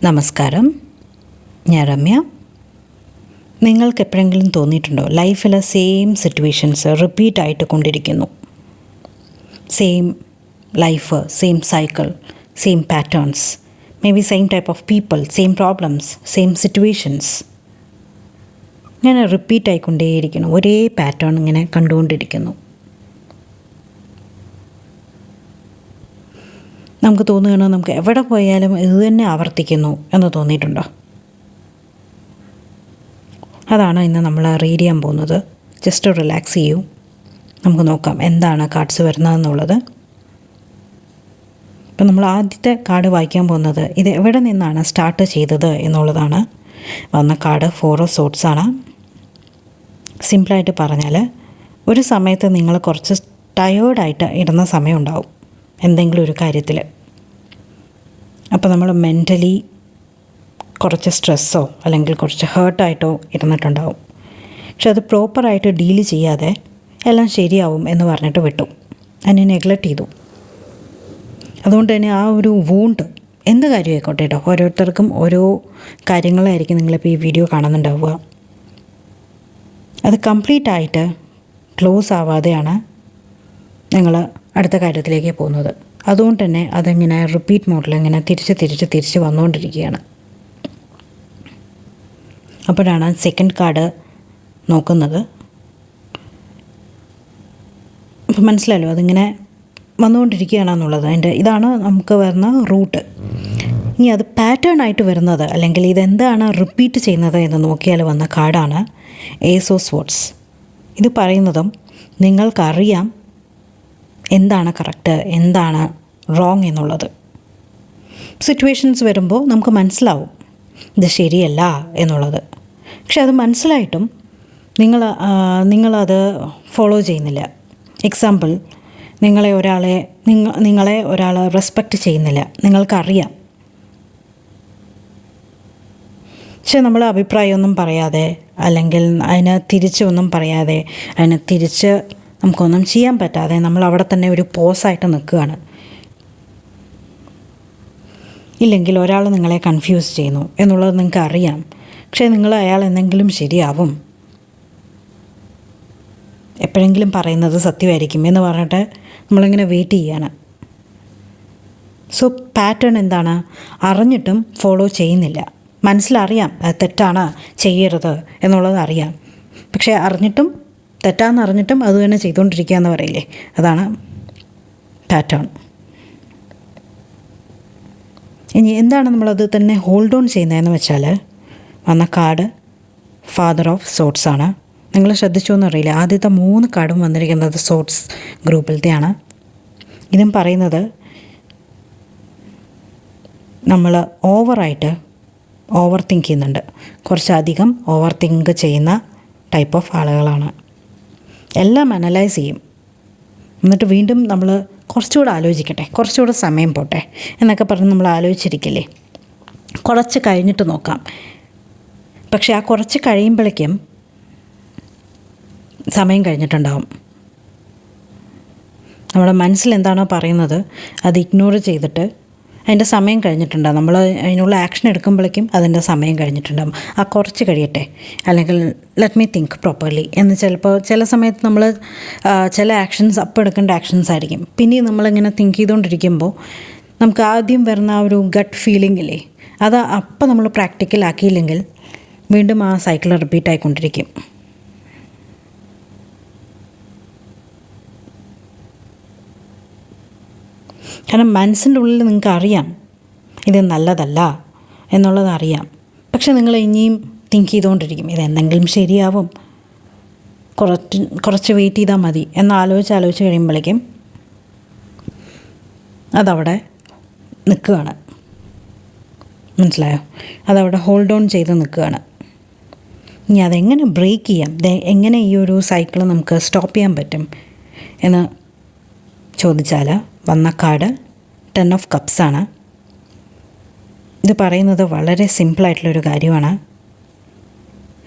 നമസ്കാരം, ഞാൻ രമ്യ. നിങ്ങൾക്ക് എപ്പോഴെങ്കിലും തോന്നിയിട്ടുണ്ടോ ലൈഫിൽ സെയിം സിറ്റുവേഷൻസ് റിപ്പീറ്റ് ആയിട്ട് കൊണ്ടിരിക്കുന്നു? Same life, same cycle, same patterns, may be same type of people, same problems, same situations. ഇങ്ങനെ റിപ്പീറ്റ് ആയിക്കൊണ്ടേയിരിക്കുന്നു, ഒരേ പാറ്റേൺ ഇങ്ങനെ കണ്ടുകൊണ്ടിരിക്കുന്നു. നമുക്ക് തോന്നുകയാണ് നമുക്ക് എവിടെ പോയാലും ഇത് തന്നെ ആവർത്തിക്കുന്നു എന്ന് തോന്നിയിട്ടുണ്ടോ? അതാണ് ഇന്ന് നമ്മൾ റീഡ് ചെയ്യാൻ പോകുന്നത്. ജസ്റ്റ് റിലാക്സ് ചെയ്യൂ. നമുക്ക് നോക്കാം എന്താണ് കാർഡ്സ് വരുന്നതെന്നുള്ളത്. ഇപ്പം നമ്മൾ ആദ്യത്തെ കാർഡ് വായിക്കാൻ പോകുന്നത് ഇത് എവിടെ നിന്നാണ് സ്റ്റാർട്ട് ചെയ്തത് എന്നുള്ളതാണ്. വന്ന കാർഡ് 4 ഓഫ് സോർഡ്സ് ആണ്. സിമ്പിളായിട്ട് പറഞ്ഞാൽ, ഒരു സമയത്ത് നിങ്ങൾ കുറച്ച് ടയേർഡായിട്ട് ഇരുന്ന സമയം ഉണ്ടാവും എന്തെങ്കിലും ഒരു കാര്യത്തിൽ. അപ്പോൾ നമ്മൾ മെൻ്റലി കുറച്ച് സ്ട്രെസ്സോ അല്ലെങ്കിൽ കുറച്ച് ഹേർട്ടായിട്ടോ ഇരുന്നിട്ടുണ്ടാവും. പക്ഷെ അത് പ്രോപ്പറായിട്ട് ഡീൽ ചെയ്യാതെ എല്ലാം ശരിയാവും എന്ന് പറഞ്ഞിട്ട് വിട്ടു, അതിനെ നെഗ്ലക്റ്റ് ചെയ്തു. അതുകൊണ്ട് തന്നെ ആ ഒരു വൂണ്ട്, എന്ത് കാര്യമായിക്കോട്ടെ കേട്ടോ, ഓരോരുത്തർക്കും ഓരോ കാര്യങ്ങളായിരിക്കും നിങ്ങളിപ്പോൾ ഈ വീഡിയോ കാണുന്നുണ്ടാവുക. അത് കംപ്ലീറ്റ് ആയിട്ട് ക്ലോസ് ആവാതെയാണ് നിങ്ങൾ അടുത്ത കാര്യത്തിലേക്ക് പോകുന്നത്. അതുകൊണ്ട് തന്നെ അതിങ്ങനെ റിപ്പീറ്റ് മോഡിൽ ഇങ്ങനെ തിരിച്ച് വന്നുകൊണ്ടിരിക്കുകയാണ്. അപ്പോഴാണ് സെക്കൻഡ് കാർഡ് നോക്കുന്നത്. അപ്പം മനസ്സിലായല്ലോ അതിങ്ങനെ വന്നുകൊണ്ടിരിക്കുകയാണെന്നുള്ളത്. ഇതാണ് നമുക്ക് വരുന്ന റൂട്ട്. ഇനി അത് പാറ്റേൺ ആയിട്ട് വരുന്നത്, അല്ലെങ്കിൽ ഇതെന്താണ് റിപ്പീറ്റ് ചെയ്യുന്നത് എന്ന് നോക്കിയാൽ വന്ന കാർഡാണ് ഏസ് ഓഫ് സ്വോർഡ്സ്. ഇത് പറയുന്നതും നിങ്ങൾക്കറിയാം എന്താണ് കറക്റ്റ്, എന്താണ് റോങ് എന്നുള്ളത്. സിറ്റുവേഷൻസ് വരുമ്പോൾ നമുക്ക് മനസ്സിലാവും ഇത് ശരിയല്ല എന്നുള്ളത്. പക്ഷെ അത് മനസ്സിലായിട്ടും നിങ്ങളത് ഫോളോ ചെയ്യുന്നില്ല. എക്സാമ്പിൾ, നിങ്ങളെ ഒരാൾ റെസ്പെക്റ്റ് ചെയ്യുന്നില്ല, നിങ്ങൾക്കറിയാം. പക്ഷെ നമ്മൾ അഭിപ്രായമൊന്നും പറയാതെ, അല്ലെങ്കിൽ അതിന് തിരിച്ചൊന്നും പറയാതെ, അതിന് തിരിച്ച് നമുക്കൊന്നും ചെയ്യാൻ പറ്റാതെ നമ്മൾ അവിടെ തന്നെ ഒരു പോസായിട്ട് നിൽക്കുകയാണ്. ഇല്ലെങ്കിൽ ഒരാൾ നിങ്ങളെ കൺഫ്യൂസ് ചെയ്യുന്നു എന്നുള്ളത് നിങ്ങൾക്ക് അറിയാം. പക്ഷേ അയാൾ എന്തെങ്കിലും ശരിയാവും, എപ്പോഴെങ്കിലും പറയുന്നത് സത്യമായിരിക്കും എന്ന് പറഞ്ഞിട്ട് നമ്മളിങ്ങനെ വെയിറ്റ് ചെയ്യാണ്. സോ പാറ്റേൺ എന്താണ്? അറിഞ്ഞിട്ടും ഫോളോ ചെയ്യുന്നില്ല. മനസ്സിലറിയാം അത് തെറ്റാണ്, ചെയ്യരുത് എന്നുള്ളത് അറിയാം. പക്ഷേ തെറ്റാണെന്നറിഞ്ഞിട്ടും അത് തന്നെ ചെയ്തുകൊണ്ടിരിക്കുക എന്ന് പറയില്ലേ, അതാണ് പാറ്റേൺ. ഇനി എന്താണ് നമ്മളത് തന്നെ ഹോൾഡ് ഓൺ ചെയ്യുന്നതെന്ന് വെച്ചാൽ, വന്ന കാർഡ് ഫാദർ ഓഫ് സോർഡ്സ് ആണ്. നിങ്ങൾ ശ്രദ്ധിച്ചോന്നും അറിയില്ല, ആദ്യത്തെ 3 കാർഡും വന്നിരിക്കുന്നത് സോർഡ്സ് ഗ്രൂപ്പിലത്തെയാണ്. ഇതും പറയുന്നത് നമ്മൾ ഓവർ തിങ്ക് ചെയ്യുന്നുണ്ട്, കുറച്ചധികം ഓവർ തിങ്ക് ചെയ്യുന്ന ടൈപ്പ് ഓഫ് ആളുകളാണ്. എല്ലാം അനലൈസ് ചെയ്യും, എന്നിട്ട് വീണ്ടും നമ്മൾ കുറച്ചുകൂടെ ആലോചിക്കട്ടെ, കുറച്ചുകൂടെ സമയം പോട്ടെ എന്നൊക്കെ പറഞ്ഞ് നമ്മൾ ആലോചിച്ചിരിക്കില്ലേ, കുറച്ച് കഴിഞ്ഞിട്ട് നോക്കാം. പക്ഷേ ആ കുറച്ച് കഴിയുമ്പോഴേക്കും സമയം കഴിഞ്ഞിട്ടുണ്ടാവും. നമ്മുടെ മനസ്സിൽ എന്താണോ പറയുന്നത് അത് ഇഗ്നോർ ചെയ്തിട്ട് അതിൻ്റെ സമയം കഴിഞ്ഞിട്ടുണ്ടാകും. നമ്മൾ അതിനുള്ള ആക്ഷൻ എടുക്കുമ്പോഴേക്കും അതിൻ്റെ സമയം കഴിഞ്ഞിട്ടുണ്ടാകും. ആ കുറച്ച് കഴിയട്ടെ, അല്ലെങ്കിൽ ലെറ്റ് മീ തിങ്ക് പ്രോപ്പർലി എന്ന് ചില സമയത്ത് നമ്മൾ ചില ആക്ഷൻസ് അപ്പം എടുക്കേണ്ട ആക്ഷൻസ് ആയിരിക്കും. പിന്നെയും നമ്മളിങ്ങനെ തിങ്ക് ചെയ്തുകൊണ്ടിരിക്കുമ്പോൾ നമുക്ക് ആദ്യം വരുന്ന ആ ഒരു ഗട്ട് ഫീലിംഗ് ഇല്ലേ, അത് അപ്പം നമ്മൾ പ്രാക്ടിക്കലാക്കിയില്ലെങ്കിൽ വീണ്ടും ആ സൈക്കിൾ റിപ്പീറ്റ് ആയിക്കൊണ്ടിരിക്കും. കാരണം മനസ്സിൻ്റെ ഉള്ളിൽ നിങ്ങൾക്ക് അറിയാം ഇത് നല്ലതല്ല എന്നുള്ളത് അറിയാം. പക്ഷെ നിങ്ങൾ ഇനിയും തിങ്ക് ചെയ്തുകൊണ്ടിരിക്കും, ഇതെന്തെങ്കിലും ശരിയാവും, കുറച്ച് വെയിറ്റ് ചെയ്താൽ മതി ആലോചിച്ച് കഴിയുമ്പോഴേക്കും അതവിടെ നിൽക്കുകയാണ്. മനസ്സിലായോ? അതവിടെ ഹോൾഡ് ഓൺ ചെയ്ത് നിൽക്കുകയാണ്. ഇനി അതെങ്ങനെ ബ്രേക്ക് ചെയ്യാം, എങ്ങനെ ഈ ഒരു സൈക്കിൾ നമുക്ക് സ്റ്റോപ്പ് ചെയ്യാൻ പറ്റും എന്ന് ചോദിച്ചാൽ, വന്ന കാർഡ് 10 ഓഫ് കപ്സ് ആണ്. ഇത് പറയുന്നത് വളരെ സിമ്പിളായിട്ടുള്ളൊരു കാര്യമാണ്.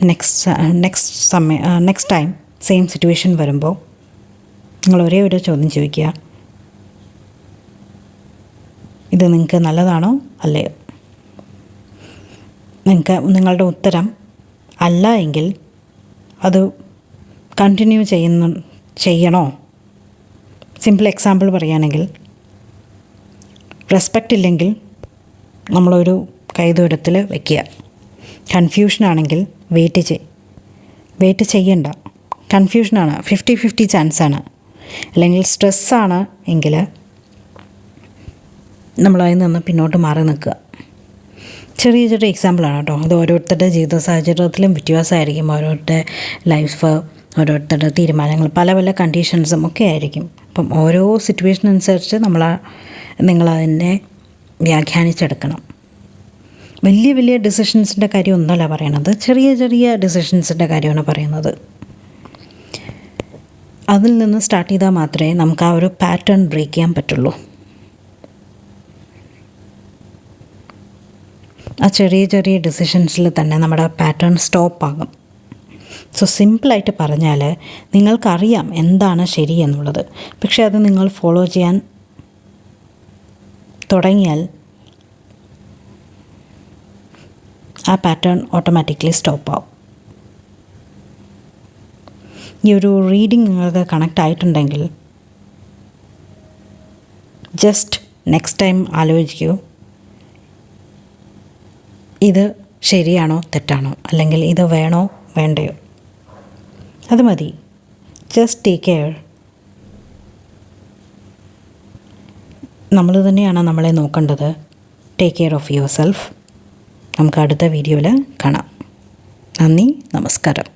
നെക്സ്റ്റ് ടൈം സെയിം സിറ്റുവേഷൻ വരുമ്പോൾ നിങ്ങൾ ഒരേ ഒരു ചോദ്യം ചോദിക്കുക, ഇത് നിങ്ങൾക്ക് നല്ലതാണോ അല്ലയോ? നിങ്ങളുടെ ഉത്തരം അല്ല എങ്കിൽ അത് കണ്ടിന്യൂ ചെയ്യണോ? സിമ്പിൾ എക്സാമ്പിൾ പറയുകയാണെങ്കിൽ, റെസ്പെക്റ്റ് ഇല്ലെങ്കിൽ നമ്മളൊരു കൈദൂരത്തിൽ വയ്ക്കുക. കൺഫ്യൂഷനാണെങ്കിൽ വെയിറ്റ് ചെയ്യണ്ട. കൺഫ്യൂഷനാണ്, 50-50 ചാൻസാണ്. അല്ലെങ്കിൽ സ്ട്രെസ്സാണ് എങ്കിൽ നമ്മളതിൽ നിന്ന് പിന്നോട്ട് മാറി നിൽക്കുക. ചെറിയ ചെറിയ എക്സാമ്പിളാണ് കേട്ടോ. അത് ഓരോരുത്തരുടെ ജീവിത സാഹചര്യത്തിലും വ്യത്യാസമായിരിക്കും. ഓരോരുത്തരുടെ ലൈഫ്, ഓരോരുത്തരുടെ തീരുമാനങ്ങൾ, പല പല കണ്ടീഷൻസും ഒക്കെ ആയിരിക്കും. അപ്പം ഓരോ സിറ്റുവേഷനനുസരിച്ച് നിങ്ങളതിനെ വ്യാഖ്യാനിച്ചെടുക്കണം. വലിയ വലിയ ഡിസിഷൻസിൻ്റെ കാര്യമൊന്നുമല്ല പറയണത്, ചെറിയ ചെറിയ ഡിസിഷൻസിൻ്റെ കാര്യമാണ് പറയുന്നത്. അതിൽ നിന്ന് സ്റ്റാർട്ട് ചെയ്താൽ മാത്രമേ നമുക്ക് ആ ഒരു പാറ്റേൺ ബ്രേക്ക് ചെയ്യാൻ പറ്റുള്ളൂ. ആ ചെറിയ ചെറിയ ഡിസിഷൻസിൽ തന്നെ നമ്മുടെ പാറ്റേൺ സ്റ്റോപ്പാകും. സോ സിമ്പിളായിട്ട് പറഞ്ഞാൽ, നിങ്ങൾക്കറിയാം എന്താണ് ശരി എന്നുള്ളത്. പക്ഷേ അത് നിങ്ങൾ ഫോളോ ചെയ്യാൻ തുടങ്ങിയാൽ ആ പാറ്റേൺ ഓട്ടോമാറ്റിക്കലി സ്റ്റോപ്പാവും. ഈ ഒരു റീഡിങ് നിങ്ങൾക്ക് കണക്റ്റ് ആയിട്ടുണ്ടെങ്കിൽ ജസ്റ്റ് നെക്സ്റ്റ് ടൈം ആലോചിക്കൂ, ഇത് ശരിയാണോ തെറ്റാണോ, അല്ലെങ്കിൽ ഇത് വേണോ വേണ്ടയോ. അത് മതി. Just take care. നമ്മൾ തന്നെയാണ് നമ്മളെ നോക്കേണ്ടത്. Take care of your self. നമുക്ക് അടുത്ത വീഡിയോയിൽ കാണാം. നന്ദി, നമസ്കാരം.